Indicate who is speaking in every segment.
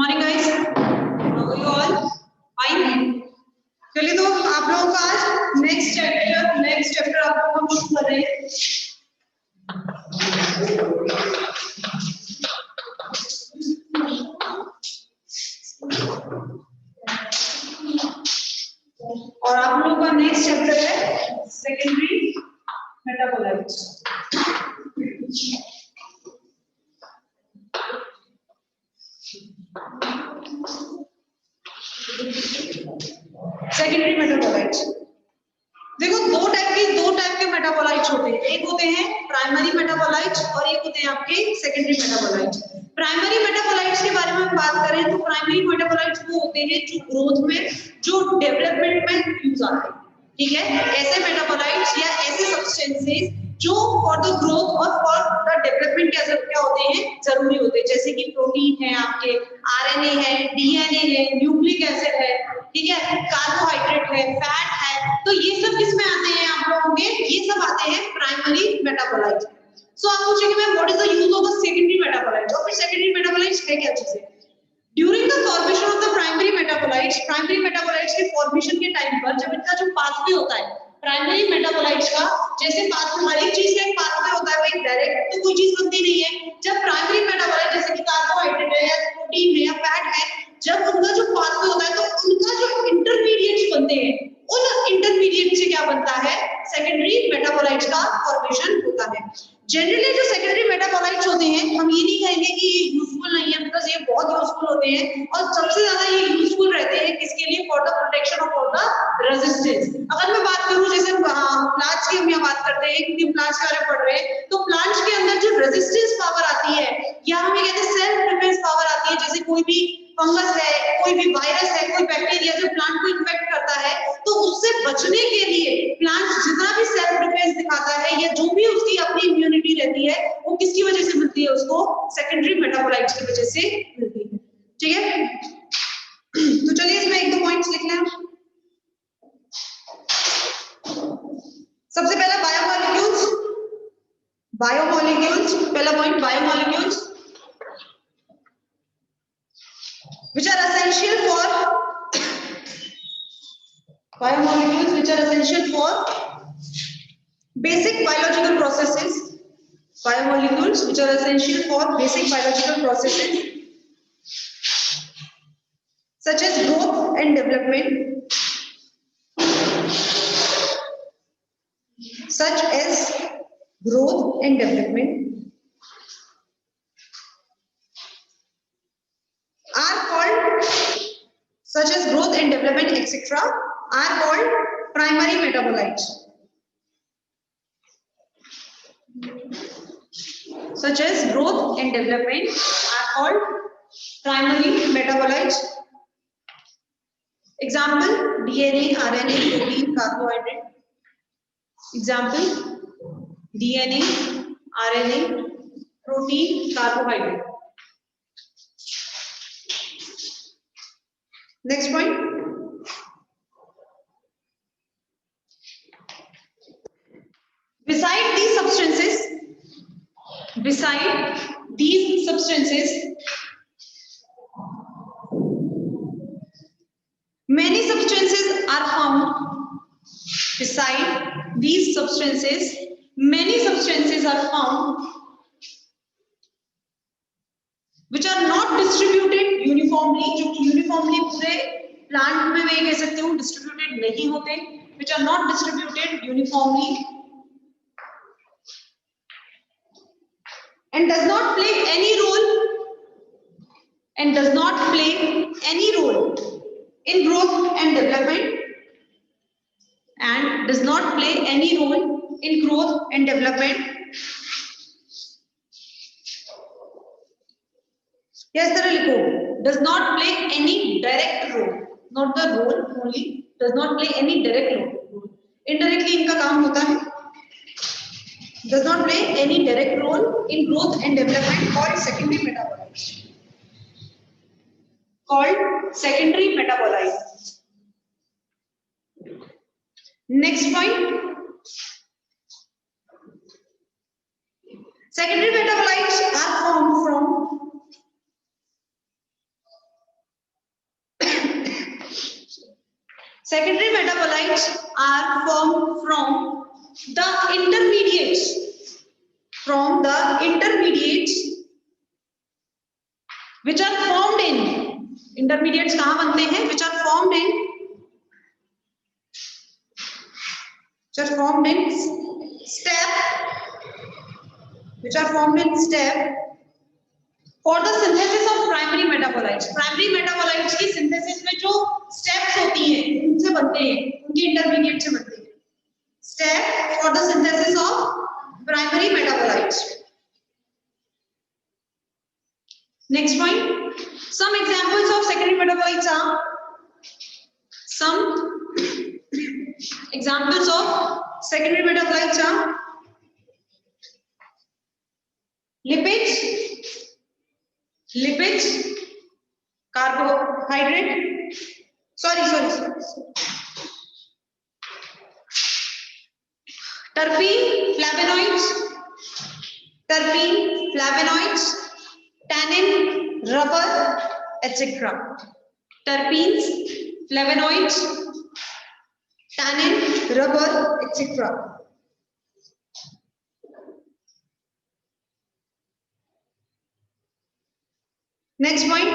Speaker 1: morning guys. How are you all? Fine. चलिए तो आप लोगों का आज नेक्स्ट चैप्टर आप लोग हम शुरू कर रहे हैं। और आप लोगों का नेक्स्ट चैप्टर है सेकेंडरी मेटाबोलाइट्स। सेकेंडरी मेटाबोलाइट्स देखो दो टाइप के मेटाबोलाइट्स होते हैं। एक होते हैं प्राइमरी मेटाबोलाइट्स और एक होते हैं आपके सेकेंडरी मेटाबोलाइट्स। प्राइमरी मेटाबोलाइट्स के बारे में हम बात करें तो प्राइमरी मेटाबोलाइट्स वो होते हैं जो ग्रोथ में, जो डेवलपमेंट में यूज आते हैं। ठीक है, ऐसे मेटाबोलाइट्स या ऐसे सब्सटेंसेस जो फॉर द ग्रोथ और फॉर द डेवलपमेंट क्या होते हैं, जरूरी होते हैं। जैसे कि प्रोटीन है, आपके आरएनए है, डीएनए है, न्यूक्लिक एसिड है, ठीक है, कार्बोहाइड्रेट है, फैट है, तो ये सब किसमें आते हैं आप लोगों के, ये सब आते हैं प्राइमरी मेटाबोलाइट्स। सो आप पूछेंगे ma'am what is the use of the secondary metabolites, और फिर सेकेंडरी मेटाबोलाइट्स है क्या चीज है। During the formation of the primary metabolites के फॉर्मेशन के टाइम पर जब इनका जो पाथवे होता है प्राइमरी मेटाबोलाइट्स का, जैसे पाथवे हर एक चीज का एक पाथवे होता है, भाई डायरेक्ट तो कोई चीज बनती नहीं है। जब प्राइमरी मेटाबोलाइट जैसे कि कार्बोहाइड्रेट है या प्रोटीन है या फैट है, जब उनका जो पाथवे होता है तो उनका जो इंटरमीडिएट्स बनते हैं, उन इंटरमीडिएट से क्या बनता है, सेकेंडरी मेटाबोलाइट्स का फॉर्मेशन होता है। जनरली जो सेकेंडरी मेटाबोलाइट्स होते हैं, हम ये नहीं कहेंगे कि ये यूजफुल नहीं है, बिकॉज ये बहुत यूजफुल होते हैं और सबसे ज्यादा ये यूजफुल रहते हैं किसके लिए, for the protection of for the resistance. अगर मैं बात करूं जैसे प्लांट्स की हम यहाँ बात करते हैं क्योंकि प्लांट्स के बारे में पढ़ रहे हैं, तो प्लांट्स के अंदर जो रेजिस्टेंस पावर आती है या हम ये कहते हैं सेल्फ डिफेंस पावर आती है, जैसे कोई भी फंगस है, कोई भी वायरस है, कोई बैक्टीरिया जो प्लांट को इन्फेक्ट करता है, तो उससे बचने के लिए प्लांट जितना भी सेल्फ डिफेंस दिखाता है या जो भी उसकी अपनी इम्यूनिटी रहती है, वो किसकी वजह से मिलती है, उसको सेकेंडरी मेटाबोलाइट्स की वजह से मिलती है। ठीक है, तो चलिए इसमें एक दो पॉइंट्स लिख लें। सबसे पहला बायोमोलिक्यूल्स, पहला point biomolecules which are essential for basic biological processes, biomolecules which are essential for basic biological processes such as growth and development, etc. are called primary metabolites. Such as growth and development are called primary metabolites. Example: DNA, RNA, protein, carbohydrate. Example: DNA, RNA, protein, carbohydrate. Next point. Beside these substances, many substances are found. Beside these substances, many substances are found which are not distributed uniformly, जो uniformly पूरे plant में मैं कह सकती हूँ distributed नहीं होते, which are not distributed uniformly and does not play any role in growth and development, and does not play any role in growth and development. Yes, तरह लिखो, does not play any direct role, not the role only, does not play any direct role. Indirectly इनका काम होता है. Does not play any direct role in growth and development, called secondary metabolites. Next point. Secondary metabolites are formed from Secondary metabolites are formed from the intermediates, which are formed in, intermediates कहाँ बनते हैं, which are formed step for the synthesis of primary metabolites. Primary metabolites की synthesis में जो steps होती हैं उनसे बनते हैं, उनके intermediate से बनते हैं. Step for the synthesis of primary metabolites. Next point. Some examples of secondary metabolites are lipids, carbohydrate, terpene, flavonoids, tannin, rubber, etc. Terpenes, flavonoids, tannin, rubber, etc. Next point.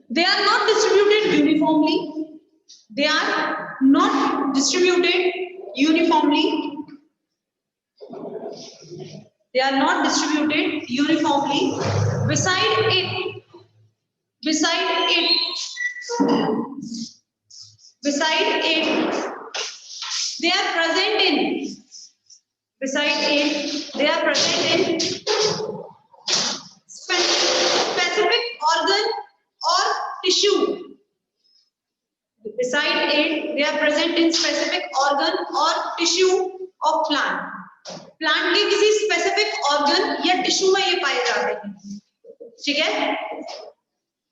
Speaker 1: They are not distributed uniformly. Beside it, they are present in specific organ or tissue. Beside it, they are present in specific organ or tissue of plant. Plant के किसी specific organ या tissue में ये पाए जाते हैं. ठीक है,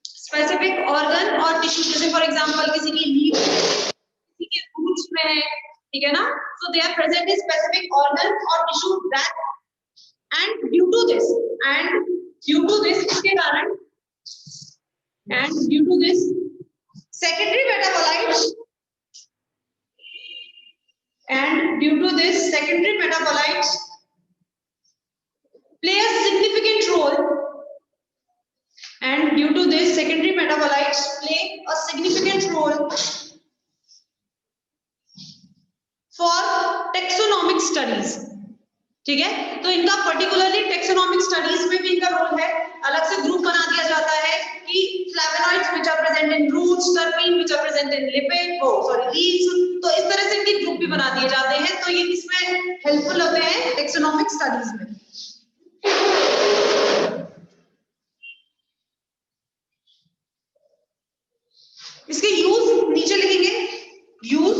Speaker 1: स्पेसिफिक ऑर्गन और टिश्यू, जैसे फॉर एग्जांपल किसी की लीफ, किसी के रूट्स में है, ठीक है ना. So they are present in specific organ और tissue that, and due to this इसके कारण, and due to this secondary metabolites play a significant role, for taxonomic studies. ठीक है, तो इनका पर्टिकुलरली टेक्सोनॉमिक स्टडीज में भी इनका रोल है. अलग से ग्रुप बना दिया जाता है कि flavonoids which are present in roots, terpene which are present in leaves. तो इस तरह से इनके ग्रुप भी बना दिए जाते हैं. तो ये इसमें हेल्पफुल होते हैं टेक्सोनॉमिक स्टडीज में. इसके यूज नीचे लिखेंगे. Use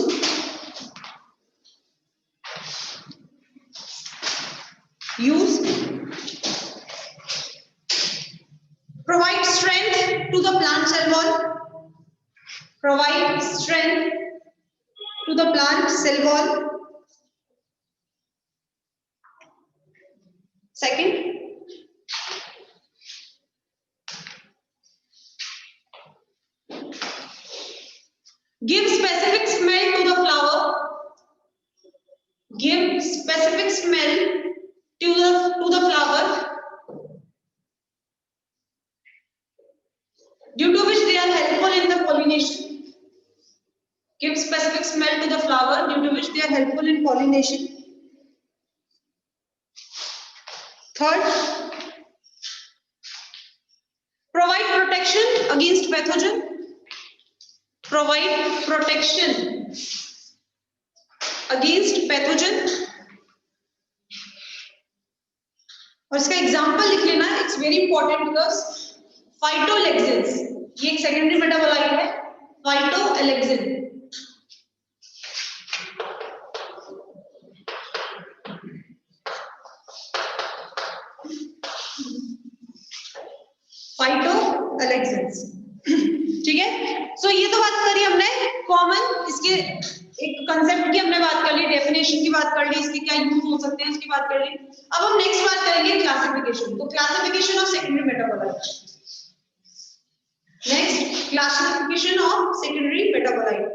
Speaker 1: provide strength to the plant cell wall. Second, give specific smell to the flower. Due to which they are helpful in the pollination. Give specific smell to the flower, due to which they are helpful in pollination. Third, provide protection against pathogen. और इसका example लिख लेना. It's very important because फाइटोलेक्सिन्स, ये एक secondary metabolite है. फाइटोलेक्सिन, ठीक है. सो ये तो बात करी हमने कॉमन, इसके एक कंसेप्ट की हमने बात कर ली, डेफिनेशन की बात कर ली, इसके क्या यूज हो सकते हैं उसकी बात कर ली. अब हम नेक्स्ट बात करेंगे क्लासिफिकेशन. तो classification of secondary metabolite. Next, classification of secondary metabolite.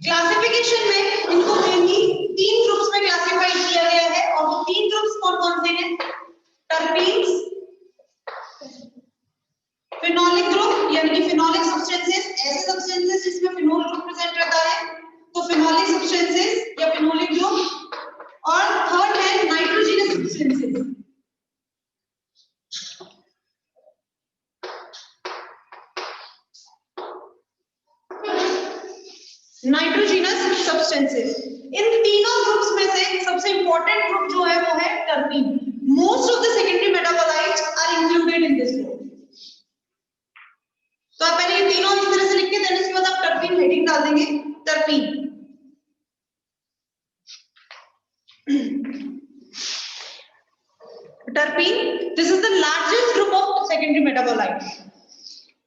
Speaker 1: Classification में इनको मेनली 3 ग्रुप्स में क्लासिफाई किया गया है और वो 3 ग्रुप्स कौन-कौन से हैं? टर्पीन्स, फिनोलिक ग्रुप यानी कि फिनोलिक सब्सटेंसेस, ऐसे सब्सटेंसेस जिसमें फिनोल ग्रुप प्रेजेंट रहता है तो फिनोलिक सब्सटेंसेस या फिनोलिक ग्रुप, और थर्ड है नाइट्रोजनस सब्सटेंसेस। Nitrogenous substances. इन तीनों ग्रुप्स में से सबसे इंपॉर्टेंट ग्रुप जो है वो है terpene. Most of the secondary metabolites are included in this group. तो आप पहले ये तीनों इस तरह से लिख के देने, उसके बाद आप टर्पीन हेडिंग डाल देंगे, terpene. Terpene, this is the largest group of secondary metabolites.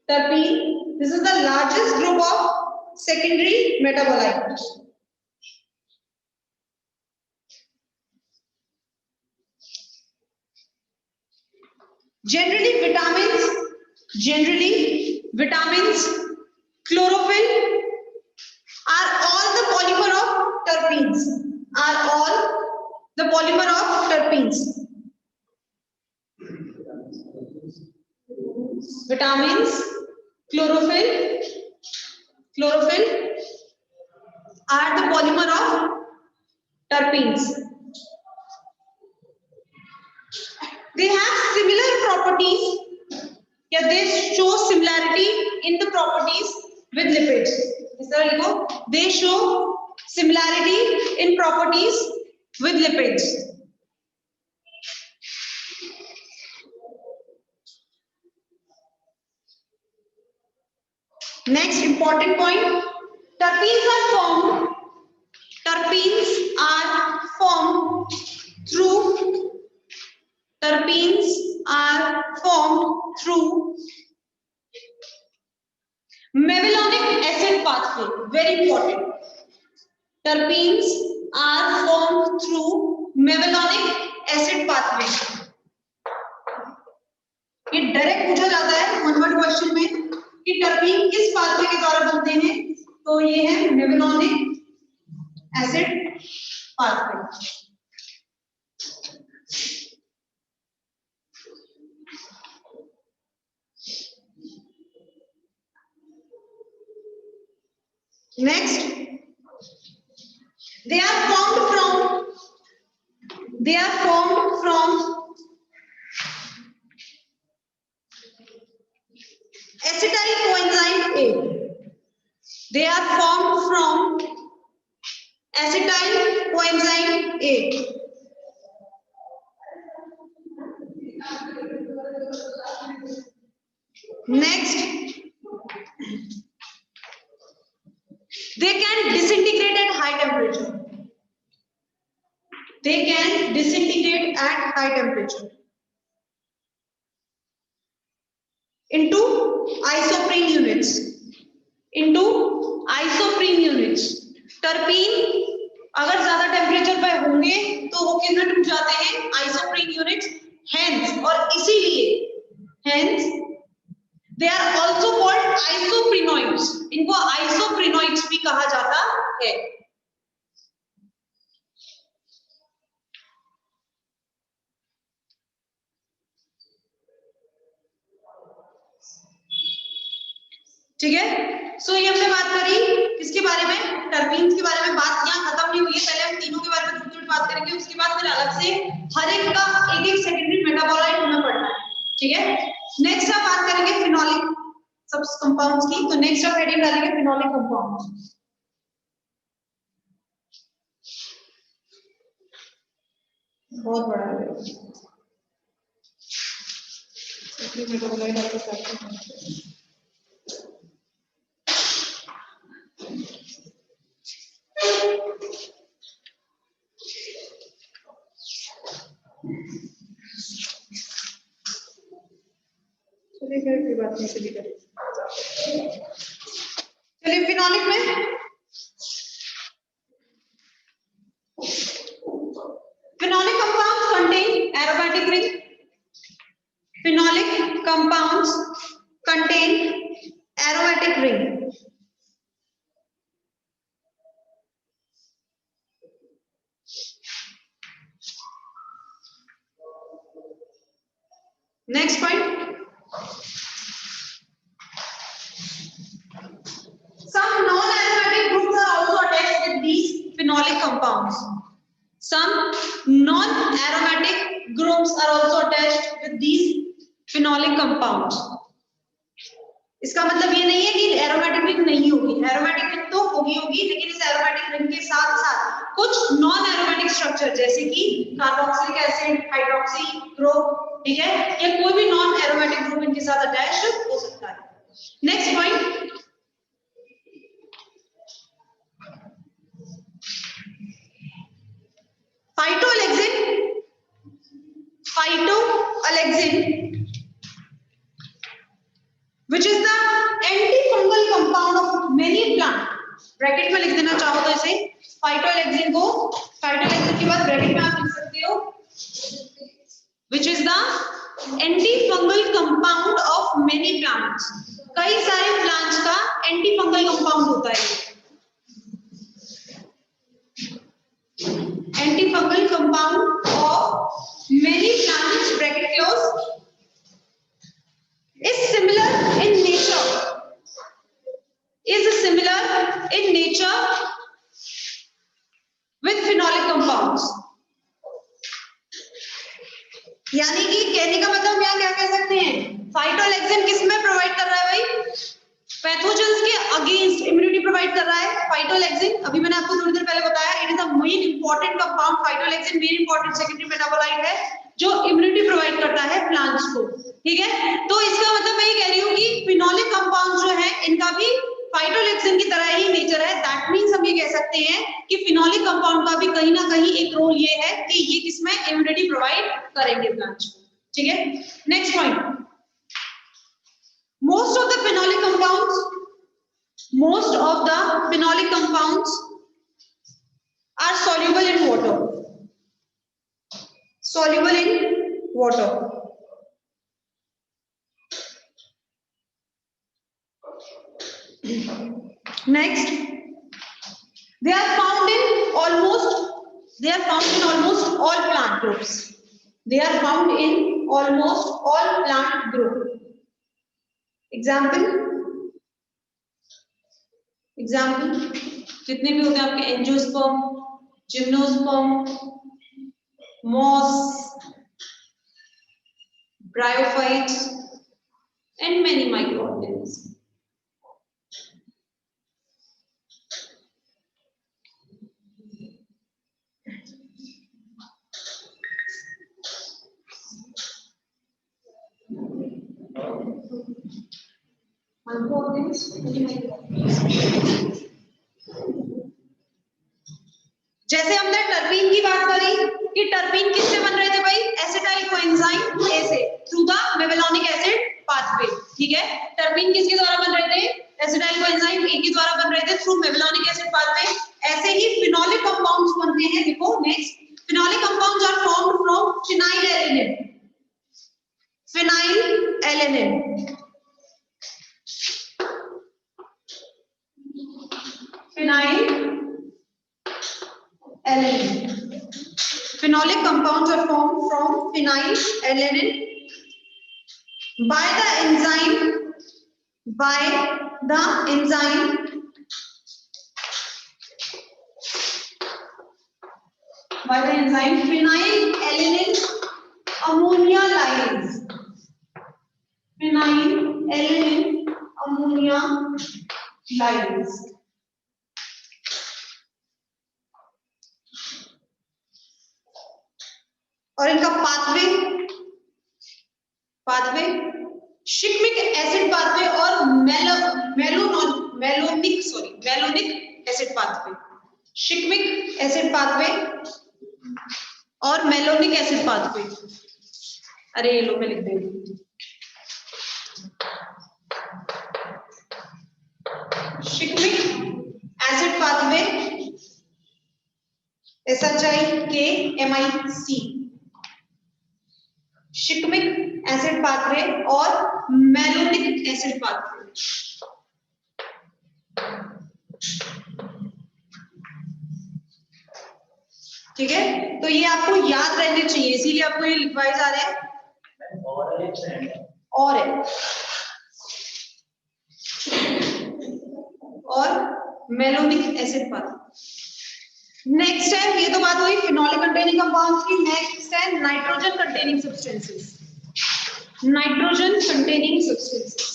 Speaker 1: Terpene, this is the largest group of secondary metabolites. Generally vitamins, chlorophyll are all the polymer of terpenes. Are all the polymer of terpenes. Vitamins, chlorophyll are the polymer of terpenes. They have similar properties, yeah, they show similarity in the properties with lipids. They show similarity in properties with lipids. Next important point, terpenes are formed through mevalonic acid pathway. Very important. Terpenes are formed through mevalonic acid pathway. ये direct पूछा जाता है 1 word question में कि terpene किस pathway के द्वारा बनते हैं, तो ये है mevalonic acid pathway. Next, they are formed from acetyl coenzyme A. They are formed from acetyl coenzyme A. Next, they can disintegrate at high temperature. They can disintegrate at high temperature into isoprene units. Terpene अगर ज्यादा temperature पर होंगे तो वो किस में टूट जाते हैं, आइसोप्रीन यूनिट्स। हेंस, और इसीलिए दे आर आल्सो कॉल्ड आइसोप्रीनॉइड्स। इनको आइसोप्रीनॉइड्स भी कहा जाता है। ठीक है, सो ये हमने बात करी किसके बारे में, टर्पीन्स के बारे में। बात यहाँ खत्म नहीं हुई है, पहले हम तीनों के बारे में थोड़ी बात करेंगे, उसके बाद फिर अलग से हर एक का एक सेकेंडरी मेटाबोलाइट हमें पढ़ना है। ठीक है, नेक्स्ट हम बात करेंगे फिनोलिक सब कंपाउंड्स की। तो नेक्स्ट हम हेडिंग डालेंगे फिनोलिक कंपाउंड्स। बहुत बड़ा है मेटाबोलाइट आपके साथ। अपने से भी करें। चलिए फिनोलिक में phenolic compounds contain aromatic ring. Phenolic compounds contain aromatic ring. Next point. Some non-aromatic groups are also attached with these phenolic compounds. Some non-aromatic groups are also attached with these phenolic compounds. इसका मतलब ये नहीं है कि aromatic ring नहीं होगी, aromatic ring तो होगी, लेकिन इस एरोमेटिक रिंग के साथ साथ कुछ नॉन एरोमेटिक स्ट्रक्चर जैसे कि कार्बोक्सिलिक एसिड, हाइड्रोक्सी ग्रुप, ठीक है, या कोई भी नॉन एरोमेटिक ग्रुप इनके साथ अटैच हो सकता है। Next point, phytoalexin, which is the antifungal compound of many plant. Bracket में लिख देना चाहो तो इसे phytoalexin को, phytoalexin के बाद ब्रैकेट में आप लिख सकते हो which is the antifungal compound of many plants. कई सारे प्लांट्स का एंटीफंगल कंपाउंड होता है। Antifungal compound of many plants, bracket close, is similar in nature, with phenolic compounds. यानी कि कहने का मतलब यहाँ क्या कह सकते हैं, फाइटोलैक्सिन किसमें प्रोवाइड कर रहा है भाई, पैथोजेंस के अगेंस्ट इम्यूनिटी प्रोवाइड कर रहा है फाइटोलैक्सिन। अभी मैंने आपको थोड़ी देर पहले बताया, it is the main important compound, phytoalexin main important secondary metabolite है जो इम्यूनिटी प्रोवाइड करता है प्लांट्स को, ठीक है। तो इसका मतलब मैं ये कह रही हूँ कि फिनोलिक कंपाउंड जो है इनका भी फाइटोलैक्सिन की तरह ही नेचर है। दैट मींस हम ये कह सकते हैं कि फिनोलिक कंपाउंड का भी कहीं ना कहीं एक रोल ये है कि ये किसमें इम्यूनिटी प्रोवाइड करेंगे प्लांट्स को, ठीक है। Next point, most of the phenolic compounds are soluble in water. Next, they are found in almost all plant groups. Example जितने भी होते हैं आपके angiosperm, gymnosperm, moss, bryophytes and many microorganism. जैसे हमने टर्पीन की बात करी कि टर्पीन किससे बन रहे थे भाई, एसिटाइल कोएंजाइम ए से, थ्रू द मेवेलोनिक एसिड पाथवे, ठीक है। टर्पीन किसके द्वारा बन रहे थे, एसिटाइल कोएंजाइम ए के द्वारा बन रहे थे थ्रू मेवेलोनिक एसिड पाथवे। ऐसे ही फिनोलिक कंपाउंड्स बनते हैं। देखो next, phenolic compounds are formed from phenylalanine. Phenolic compounds are formed from phenylalanine by the enzyme phenylalanine ammonia lines. और इनका पाथवे शिकमिक एसिड पाथवे और malonic acid pathway. Shikimic acid pathway और malonic acid pathway. अरे ये लो मैं लिख देती हूँ। Shikimic acid pathway SHIKMIC, shikimic acid pathway और मेलोनिक एसिड पाथवे। ठीक है, तो ये आपको याद रहने चाहिए, इसीलिए आपको ये लिखवाए जा रहे हैं। और मेलोनिक एसिड पाथवे। नेक्स्ट है, ये तो बात हुई फिनोलिक कंटेनिंग कंपाउंड्स की। नेक्स्ट है nitrogen containing substances. Nitrogen containing substances,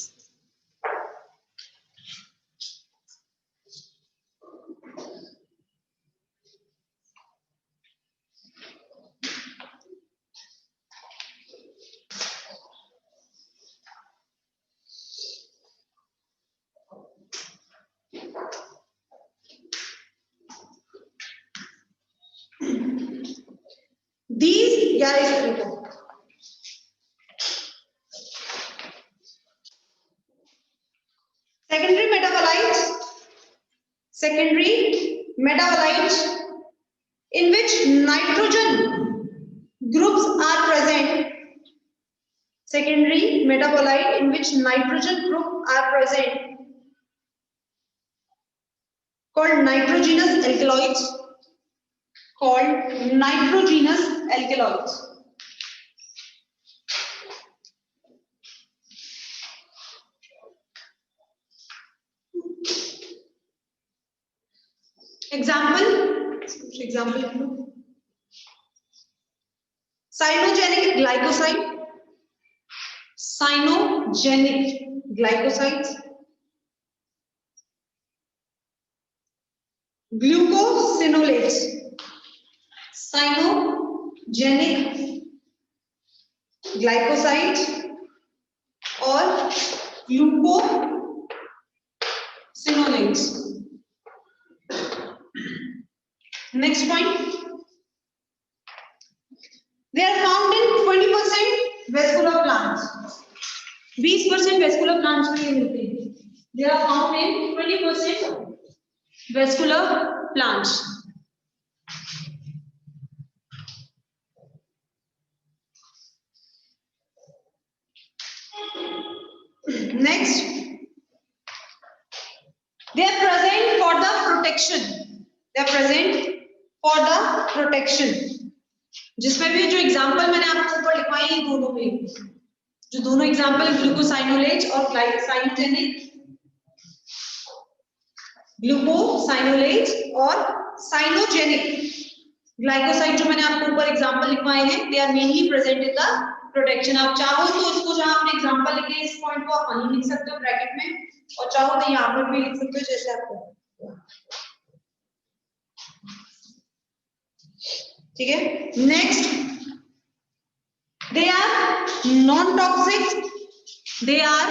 Speaker 1: these यार इस तरह को secondary metabolites in which nitrogen groups are present. Secondary metabolite in which nitrogen group are present called nitrogenous alkaloids. Example cyanogenic glycosides, glucosinolates, cyanogenic glycosides और glucosinolates। Next point, they are found in 20% vascular plants। 20% vascular plants में ये मिलते हैं। They are found in 20% vascular plants। Next, they are present for the protection। जिसमें भी जो example मैंने आपको ऊपर लिखवाई है, दोनों में जो दोनों एग्जाम्पल ग्लूकोसाइनोलेज और साइनोजेनिक ग्लाइकोसाइड जो मैंने आपको ऊपर एग्जाम्पल लिखवाए हैं, they are mainly present in the protection. आप चाहो तो इसको जहां आपने एग्जाम्पल लिखे इस पॉइंट को आप वहीं लिख सकते हो ब्रैकेट में, और चाहो तो यहाँ पर भी लिख सकते हो जैसे आपको। ठीक है, next, they are non toxic but they are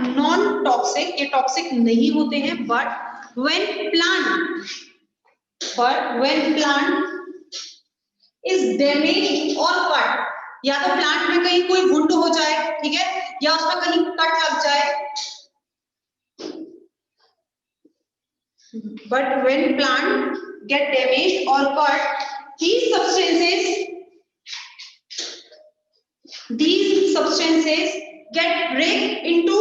Speaker 1: non toxic, ये टॉक्सिक नहीं होते हैं, but when plant is damaged or cut, या तो प्लांट में कहीं कोई वुंड हो जाए, ठीक है, या उसमें कहीं कट लग जाए, but when plant get damaged or cut, these substances get break into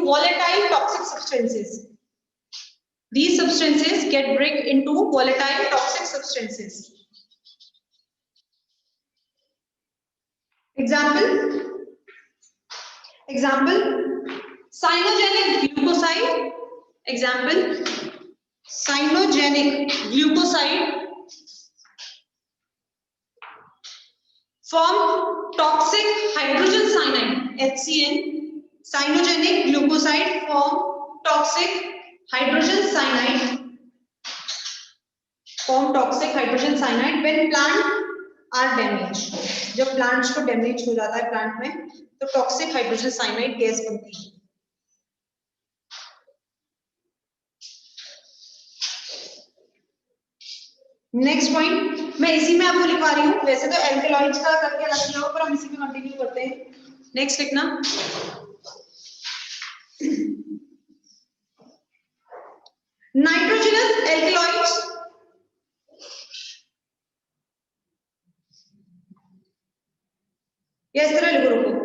Speaker 1: volatile toxic substances. These substances get break into volatile toxic substances. Example, cyanogenic glucoside form toxic hydrogen cyanide, HCN. Cyanogenic glucoside form toxic hydrogen cyanide when plant are damaged। जब plants को damage हो जाता है plant में, तो toxic hydrogen cyanide gas बनती है। Next point मैं इसी में आपको लिखवा रही हूँ, वैसे तो एल्केलॉइड्स का करके रख लिया हो, पर हम इसी में कंटिन्यू करते हैं। नेक्स्ट लिखना, नाइट्रोजनस एल्केलॉइड्स या इस तरह लिखो, रुको,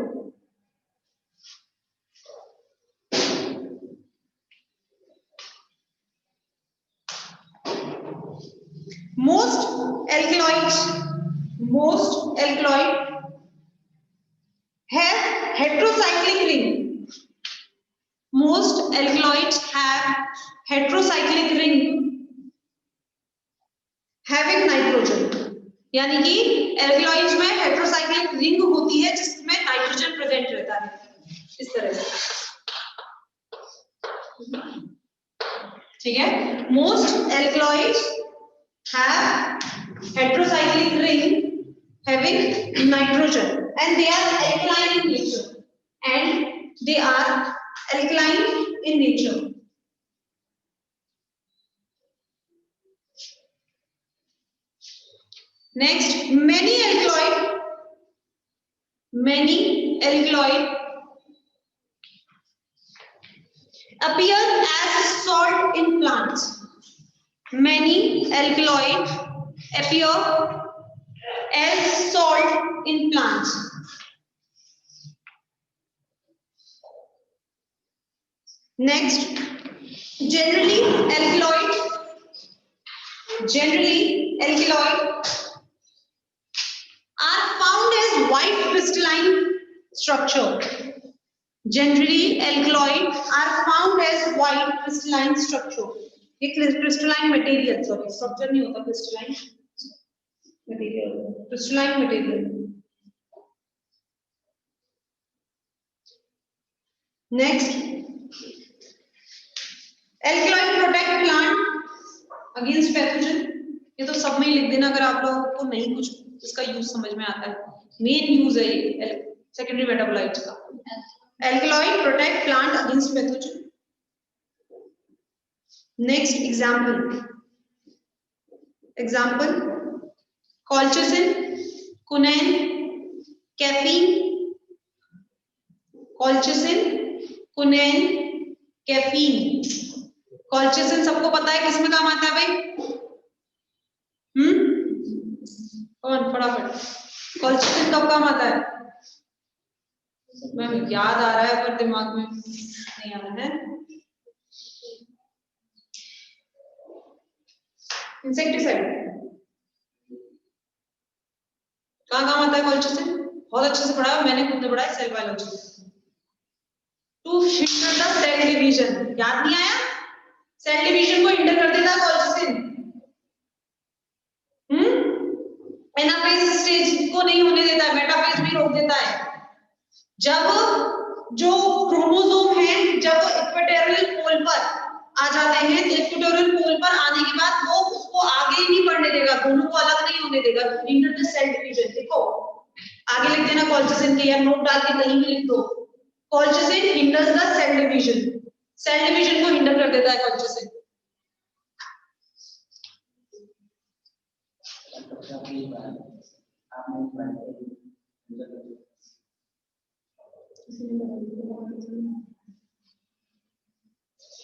Speaker 1: most alkaloid have heterocyclic ring. Most alkaloids have heterocyclic ring having nitrogen. यानी कि एल्केलॉइड्स में हेटेरोसाइक्लिक रिंग होती है जिसमें नाइट्रोजन प्रेजेंट रहता है, इस तरह से, ठीक है। Most alkaloids have heterocyclic ring having nitrogen and they are alkaline in nature, Next, many alkaloid appear as salt in plants. Many alkaloid appear as salt in plants. Next, generally alkaloid are found as white crystalline structure. Generally alkaloid are found as white crystalline structure. ये crystalline material, sorry, structure नहीं होता, crystalline material. Next, alkaloid protect plant against pathogen. ये तो सब में ही लिख देना अगर आप लोगों को नहीं कुछ इसका यूज समझ में आता है। मेन यूज है ये सेकेंडरी मेटाबोलाइट्स का। alkaloid protect plant against pathogen. Next example colchicine, quinine, caffeine. colchicine, quinine, caffeine. colchicine सबको पता है किसमें काम आता है भाई? कौन फटाफट? colchicine कब काम आता है? मैं याद आ रहा है पर दिमाग में नहीं आ रहा है। इंसेक्टिसाइड कहाँ काम आता है colchicine? बहुत अच्छे से पढ़ा है मैंने, खुद ने पढ़ा है, cell biology. To hinder the cell division, याद नहीं आया? सेल डिवीजन को हिंडर कर देता है colchicine। एनाफेज स्टेज को नहीं होने देता है, मेटाफेज भी रोक देता है। जब जो क्रोमोसोम है जब इक्वेटोरियल पोल पर आ जाते हैं, तो इक्वेटोरियल पोल पर आने के बाद वो उसको आगे ही नहीं बढ़ने देगा, दोनों को अलग नहीं होने देगा। हिंडर द सेल डिवीजन, देखो आगे लिख देना colchicine के, या नोट डाल के कहीं भी लिख दो। colchicine hinders the cell division, cell division को हिंडर कर देता है colchicine।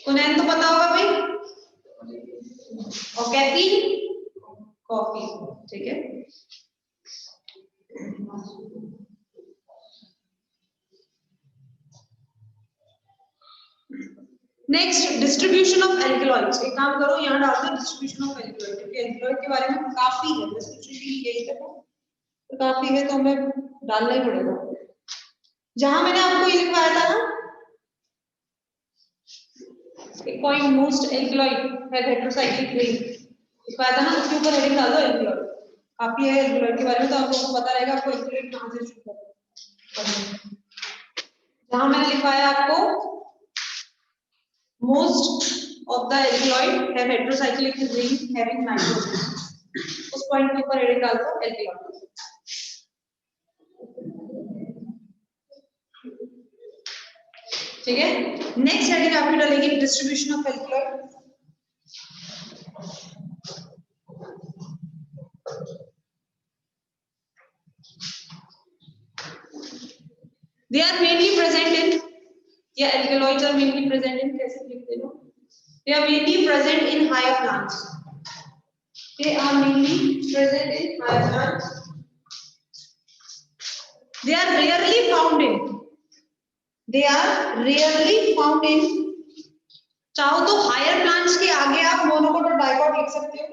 Speaker 1: कुनैन तो पता होगा भाई, और कैफीन कॉफी, ठीक है। Next, distribution of alkaloids. एक काम करो, यहाँ डाल दो डिस्ट्रीब्यूशन ऑफ एल्कलॉइड, क्योंकि एल्कलॉइड के बारे में काफी है, यही तक तो काफी है, तो हमें डालना ही पड़ेगा। जहां मैंने आपको ये लिखवाया था ना, पॉइंट मोस्ट एल्कलॉइड है हेटेरोसाइक्लिक रिंग, लिखवाया था ना, उसके ऊपर हेडिंग डाल दो एल्कलॉइड। काफी है एल्कलॉइड के बारे में, तो आप लोगों को पता रहेगा आपको एल्कलॉइड कहां से शुरू करना है। जहां मैंने लिखवाया आपको most of the alkaloid have heterocyclic ring having nitrogen, उस पॉइंट के ऊपर हेडिंग डाल दो एल्कलॉइड। ठीक है, नेक्स्ट हेडिंग आपकी डालेगी distribution of alkaloid. They are mainly present in, या alkaloids are mainly present in, कैसे लिखते हो? They are mainly present in higher plants. They are mainly present in higher plants. They are rarely found in. They are rarely found in. चाहो तो higher plants के आगे आप monocot और dicot लिख सकते हो.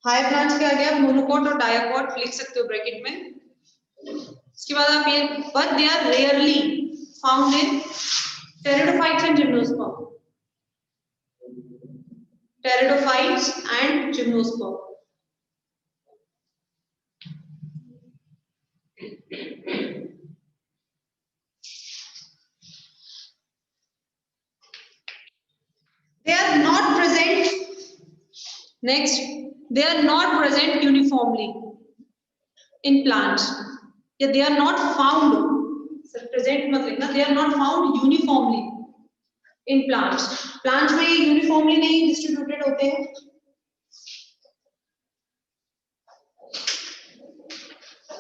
Speaker 1: हायर प्लांट्स के आगे आप मोनोकोट और डाइकोट लिख सकते हो ब्रैकेट में. इसके बाद आप ये, but they are rarely found in pteridophytes and gymnosperm. Pteridophytes and gymnosperm. They are not present. Next, they are not present uniformly in plants. Yeah, they are not found. Sir, present मत लिखना. They are not found uniformly in plants. Plants में ये uniformly नहीं distributed होते हैं.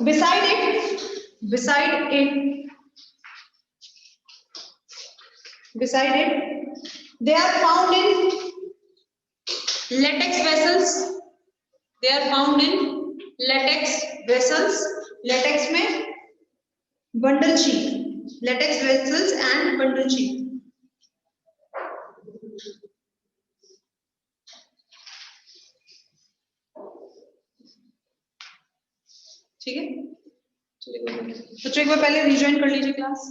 Speaker 1: Beside it, they are found in latex vessels. They are found in latex vessels. Latex में bundle sheath. Latex vessels and bundle sheath. ठीक है, चलिए, तो एक बार पहले रिजॉइन कर लीजिए क्लास.